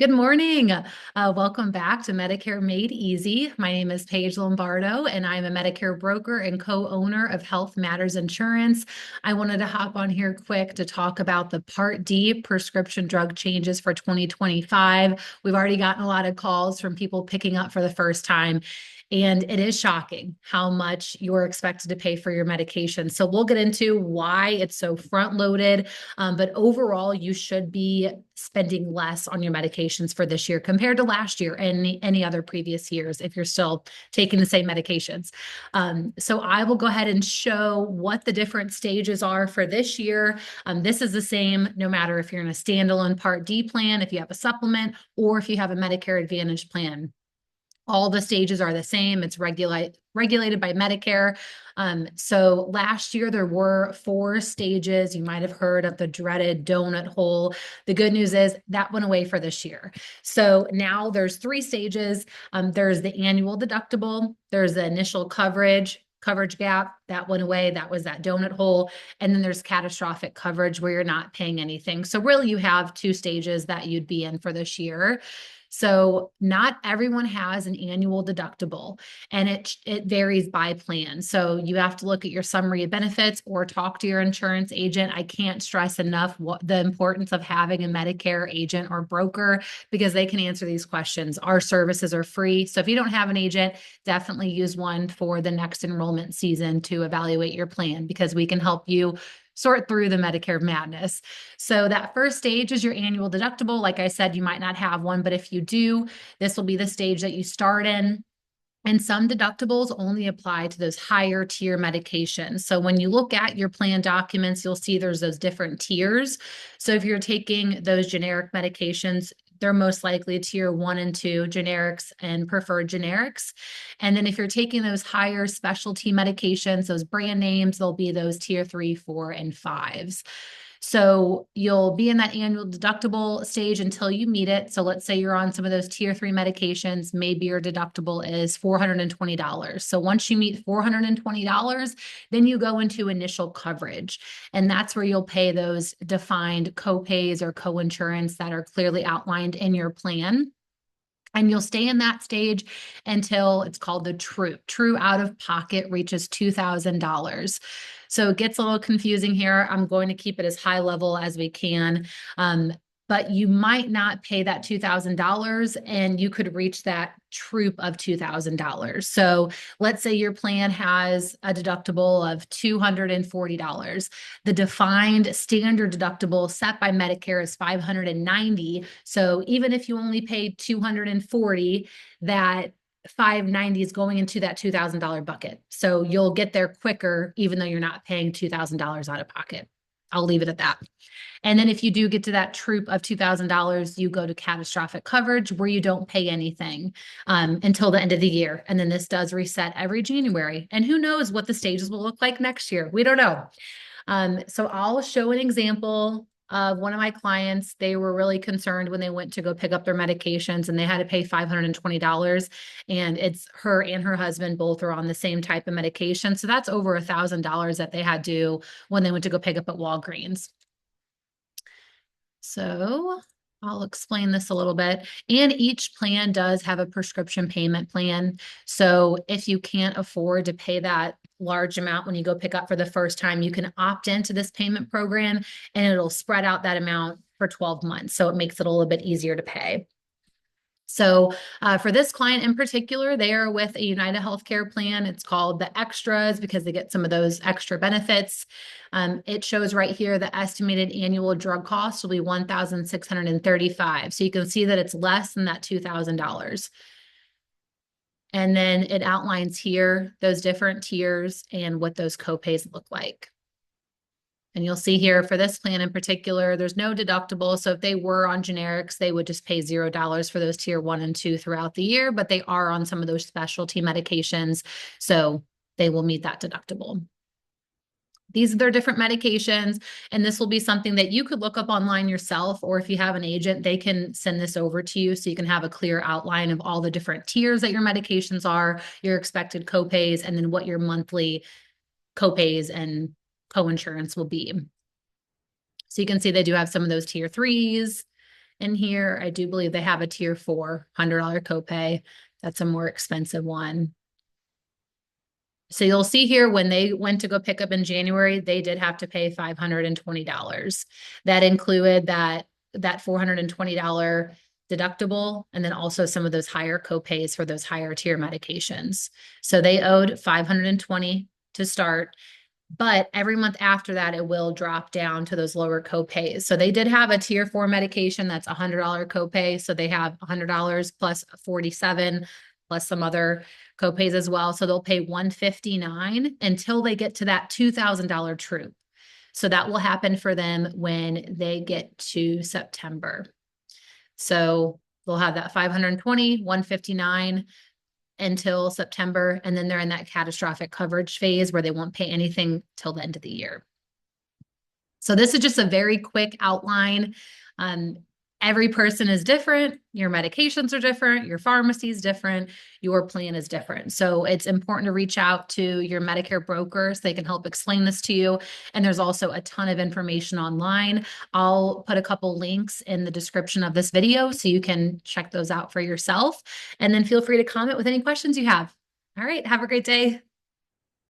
Good morning. Welcome back to Medicare Made Easy. My name is Paige Lombardo, and I'm a Medicare broker and co-owner of Health Matters Insurance. I wanted to hop on here quick to talk about the Part D prescription drug changes for 2025. We've already gotten a lot of calls from people picking up for the first time. And it is shocking how much you're expected to pay for your medication. So we'll get into why it's so front loaded. But overall, you should be spending less on your medications for this year compared to last year and any other previous years if you're still taking the same medications. So I will go ahead and show what the different stages are for this year. This is the same no matter if you're in a standalone Part D plan, if you have a supplement, or if you have a Medicare Advantage plan. All the stages are the same. It's regulated by Medicare. So last year there were 4 stages. You might have heard of the dreaded donut hole. The good news is that went away for this year. So now there's 3 stages. There's the annual deductible. There's the initial coverage gap that went away. That was that donut hole. And then there's catastrophic coverage where you're not paying anything. So really you have 2 stages that you'd be in for this year. So not everyone has an annual deductible, and it varies by plan. So you have to look at your summary of benefits or talk to your insurance agent. I can't stress enough what the importance of having a Medicare agent or broker because they can answer these questions. Our services are free. So if you don't have an agent, definitely use one for the next enrollment season to evaluate your plan because we can help you sort through the Medicare madness. So that first stage is your annual deductible. Like I said, you might not have one, but if you do, this will be the stage that you start in. And some deductibles only apply to those higher tier medications. So when you look at your plan documents, you'll see there's those different tiers. So if you're taking those generic medications, they're most likely tier 1 and 2 generics and preferred generics. And then if you're taking those higher specialty medications, those brand names, they'll be those tier 3, 4, and 5s. So you'll be in that annual deductible stage until you meet it. So let's say you're on some of those tier 3 medications, maybe your deductible is $420. So once you meet $420, then you go into initial coverage. And that's where you'll pay those defined copays or coinsurance that are clearly outlined in your plan. And you'll stay in that stage until it's called the true out of pocket reaches $2,000. So it gets a little confusing here. I'm going to keep it as high level as we can. But you might not pay that $2,000 and you could reach that troop of $2,000. So let's say your plan has a deductible of $240. The defined standard deductible set by Medicare is $590. So even if you only paid $240, that $590 is going into that $2,000 bucket. So you'll get there quicker, even though you're not paying $2,000 out of pocket. I'll leave it at that. And then if you do get to that troop of $2,000, you go to catastrophic coverage where you don't pay anything until the end of the year. And then this does reset every January. And who knows what the stages will look like next year? We don't know. So I'll show an example of one of my clients. They were really concerned when they went to go pick up their medications and they had to pay $520. And it's her and her husband both are on the same type of medication. So that's over $1,000 that they had to when they went to go pick up at Walgreens. So I'll explain this a little bit. And each plan does have a prescription payment plan. So if you can't afford to pay that large amount when you go pick up for the first time, you can opt into this payment program and it'll spread out that amount for 12 months. So it makes it a little bit easier to pay. So for this client in particular, they are with a United Healthcare plan. It's called the Extras because they get some of those extra benefits. It shows right here the estimated annual drug cost will be $1,635. So you can see that it's less than that $2,000. And then it outlines here those different tiers and what those copays look like. And you'll see here for this plan in particular, there's no deductible. So if they were on generics, they would just pay $0 for those tier 1 and 2 throughout the year, but they are on some of those specialty medications. So they will meet that deductible. These are their different medications, and this will be something that you could look up online yourself, or if you have an agent, they can send this over to you so you can have a clear outline of all the different tiers that your medications are, your expected copays, and then what your monthly copays and coinsurance will be. So you can see they do have some of those tier 3s in here. I do believe they have a tier 4 $100 copay. That's a more expensive one. So you'll see here when they went to go pick up in January, they did have to pay $520. That included that $420 deductible, and then also some of those higher copays for those higher tier medications. So they owed $520 to start, but every month after that, it will drop down to those lower copays. So they did have a tier 4 medication that's $100 copay. So they have $100 plus 47 plus some other copays as well. So they'll pay $159 until they get to that $2,000 troop. So that will happen for them when they get to September. So they'll have that 520, 159 until September, and then they're in that catastrophic coverage phase where they won't pay anything till the end of the year. So this is just a very quick outline. Every person is different. Your medications are different. Your pharmacy is different. Your plan is different. So it's important to reach out to your Medicare broker so they can help explain this to you. And there's also a ton of information online. I'll put a couple links in the description of this video so you can check those out for yourself. And then feel free to comment with any questions you have. All right. Have a great day.